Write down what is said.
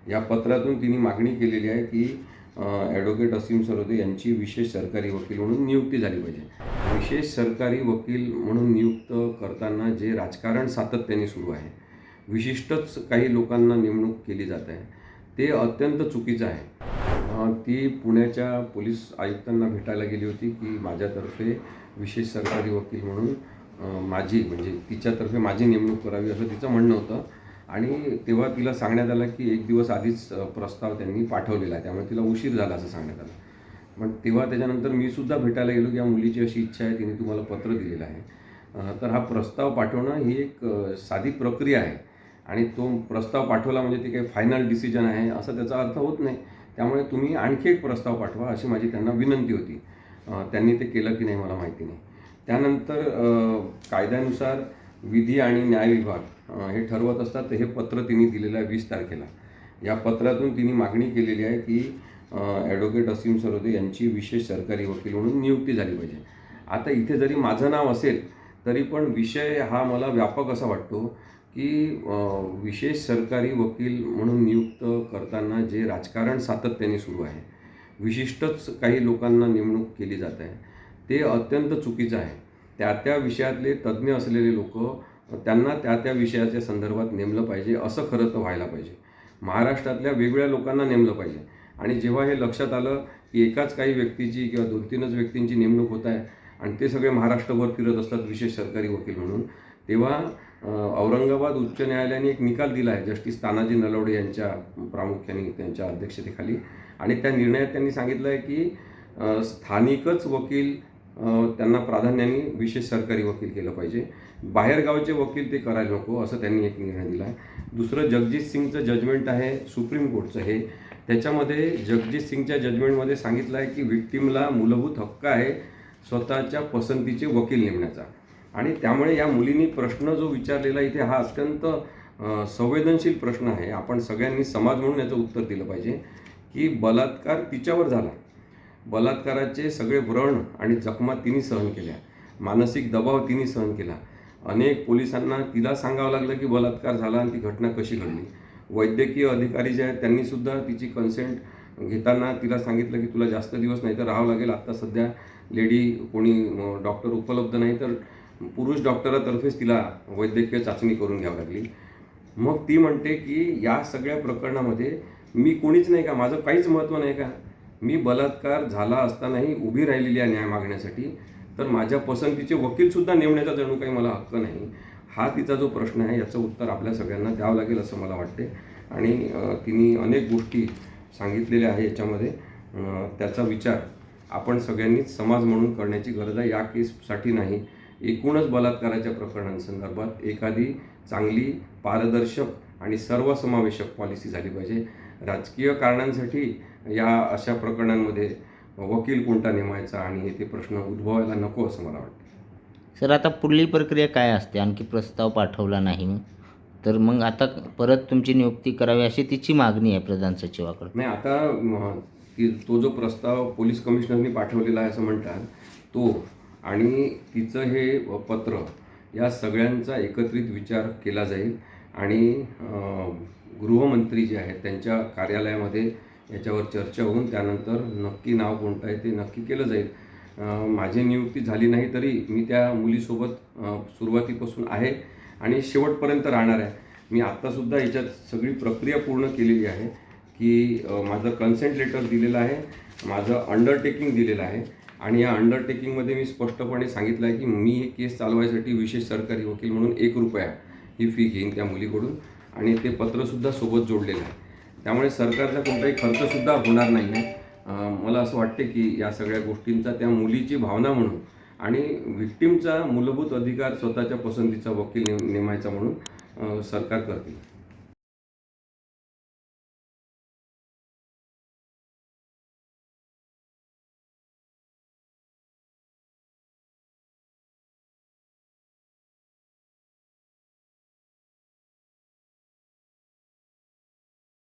या पत्रातून तिने मागणी केलेली आहे की ॲडव्होकेट असीम सरोदे यांची विशेष सरकारी वकील म्हणून नियुक्ती झाली पाहिजे। विशेष सरकारी वकील म्हणून नियुक्त करताना जे राजकारण सातत्याने सुरू आहे, विशिष्टच काही लोकांना नेमणूक केली जात आहे, ते अत्यंत चुकीचं आहे। ती पुण्याच्या पोलीस आयुक्तांना भेटायला गेली होती की माझ्यातर्फे विशेष सरकारी वकील म्हणून माझी म्हणजे तिच्यातर्फे माझी नेमणूक करावी असं तिचं म्हणणं होतं। आणि तेव्हा तिला सांगण्यात आलं की एक दिवस आधीच प्रस्ताव त्यांनी पाठवलेला आहे, त्यामुळे तिला उशीर झाला असं सांगण्यात आलं। पण तेव्हा त्याच्यानंतर मी सुद्धा भेटायला गेलो की या मुलीची अशी इच्छा आहे, तिने तुम्हाला पत्र दिलेलं आहे, तर हा प्रस्ताव पाठवणं ही एक साधी प्रक्रिया आहे आणि तो प्रस्ताव पाठवला म्हणजे ते काही फायनल डिसिजन आहे असं त्याचा अर्थ होत नाही। त्यामुळे तुम्ही आणखी एक प्रस्ताव पाठवा अशी माझी त्यांना विनंती होती। त्यांनी ते केलं की नाही मला माहिती नाही। त्यानंतर कायद्यानुसार विधी आणि न्याय विभाग हे ठरवत असतात, तर हे पत्र तिने दिलेलं आहे 20 तारखेला। या पत्रातून तिने मागणी केलेली आहे की ॲडव्होकेट असीम सरोदे यांची विशेष सरकारी वकील म्हणून नियुक्ती झाली पाहिजे। आता इथे जरी माझं नाव असेल तरी पण विषय हा मला व्यापक असा वाटतो की विशेष सरकारी वकील म्हणून नियुक्त करताना जे राजकारण सातत्याने सुरू आहे, विशिष्टच काही लोकांना नेमणूक केली जात आहे, ते अत्यंत चुकीचं आहे। त्या विषयातले तज्ज्ञ असलेले लोक त्यांना त्या विषयाच्या संदर्भात नेमलं पाहिजे, असं खरं तर व्हायला पाहिजे। महाराष्ट्रातल्या वेगवेगळ्या लोकांना नेमलं पाहिजे आणि जेव्हा हे लक्षात आलं की एकाच काही व्यक्तीची किंवा 2-3च व्यक्तींची नेमणूक होत आहे आणि ते सगळे महाराष्ट्रभर फिरत असतात विशेष सरकारी वकील म्हणून, तेव्हा औरंगाबाद उच्च न्यायालयाने एक निकाल दिला आहे जस्टिस तानाजी नलवडे यांच्या प्रामुख्याने त्यांच्या अध्यक्षतेखाली, आणि त्या निर्णयात त्यांनी सांगितलं आहे की स्थानिकच वकील त्यांना प्राधान्याने विशेष सरकारी वकील केलं पाहिजे, बाहेरगावचे वकील ते करायला नको असं त्यांनी एक निर्णय दिला आहे। दुसरं जगजित सिंगचं जजमेंट आहे सुप्रीम कोर्टचं, हे त्याच्यामध्ये जगजित सिंगच्या जजमेंटमध्ये सांगितलं आहे की विक्टीमला मूलभूत हक्क आहे स्वतःच्या पसंतीचे वकील नेमण्याचा, आणि त्यामुळे या मुलींनी प्रश्न जो विचारलेला इथे हा अत्यंत संवेदनशील प्रश्न आहे। आपण सगळ्यांनी समाज म्हणून याचं उत्तर दिलं पाहिजे की बलात्कार तिच्यावर झाला, बलात्काराचे सगळे व्रण आणि जखमा तिने सहन केल्या, मानसिक दबाव तिने सहन केला, अनेक पोलिसांना तिला सांगावं लागलं की बलात्कार झाला आणि ती घटना कशी घडली, वैद्यकीय अधिकारी जे आहेत त्यांनीसुद्धा तिची कन्सेंट घेताना तिला सांगितलं की तुला जास्त दिवस नाही तर राहावं लागेल, आत्ता सध्या लेडी कोणी डॉक्टर उपलब्ध नाही तर पुरुष डॉक्टरातर्फेच तिला वैद्यकीय चाचणी करून घ्यावी लागली। मग ती म्हणते की या सगळ्या प्रकरणामध्ये मी कोणीच नाही का, माझं काहीच महत्त्व नाही का, मी बलात्कार झाला असतानाही उभी राहिलेली आहे न्याय मागण्यासाठी, तर माझ्या पसंतीचे वकीलसुद्धा नेमण्याचा जणू काही मला हक्क नाही। हा तिचा जो प्रश्न आहे याचं उत्तर आपल्या सगळ्यांना द्यावं लागेल असं मला वाटते, आणि तिने अनेक गोष्टी सांगितलेल्या आहे याच्यामध्ये, त्याचा विचार आपण सगळ्यांनीच समाज म्हणून करण्याची गरज आहे। या केससाठी नाही, एकूणच बलात्काराच्या प्रकरणांसंदर्भात एखादी चांगली पारदर्शक आणि सर्वसमावेशक पॉलिसी झाली पाहिजे। राजकीय कारणांसाठी या अशा प्रकरणांमध्ये वकील कोणता नेमायचा आणि ते प्रश्न उद्भवायला नको असं मला वाटतं। सर, आता पुढली प्रक्रिया काय असते? आणखी प्रस्ताव पाठवला नाही तर मग आता परत तुमची नियुक्ती करावी अशी तिची मागणी आहे प्रधान सचिवाकडे? नाही, आता तो जो प्रस्ताव पोलीस कमिशनरनी पाठवलेला आहे असं म्हणतात तो, आणि तिचं हे पत्र, या सगळ्यांचा एकत्रित विचार केला जाईल आणि गृहमंत्री जे आहेत त्यांच्या कार्यालयामध्ये याच्यावर चर्चा होऊन त्यानंतर नक्की नाव कोणतं आहे ते नक्की केलं जाईल। माझी नियुक्ती झाली नाही तरी मी त्या मुलीसोबत सुरुवातीपासून आहे आणि शेवटपर्यंत राहणार आहे। मी आत्तासुद्धा याच्यात सगळी प्रक्रिया पूर्ण केलेली आहे की माझं कन्सेंट लेटर दिलेलं आहे, माझं अंडरटेकिंग दिलेलं आहे, आणि या अंडरटेकिंगमध्ये मी स्पष्टपणे सांगितलं आहे की मी हे केस चालवायसाठी विशेष सरकारी वकील म्हणून 1 रुपया ही फी घेईन त्या मुलीकडून, आणि ते पत्रसुद्धा सोबत जोडलेलं आहे। त्यामुळे सरकारचा कोणताही खर्चसुद्धा होणार नाही आहे। मला असं वाटते की या सगळ्या गोष्टींचा त्या मुलीची भावना म्हणून आणि व्हिक्टीमचा मूलभूत अधिकार स्वतःच्या पसंतीचा वकील नेमायचा म्हणून सरकार करतील।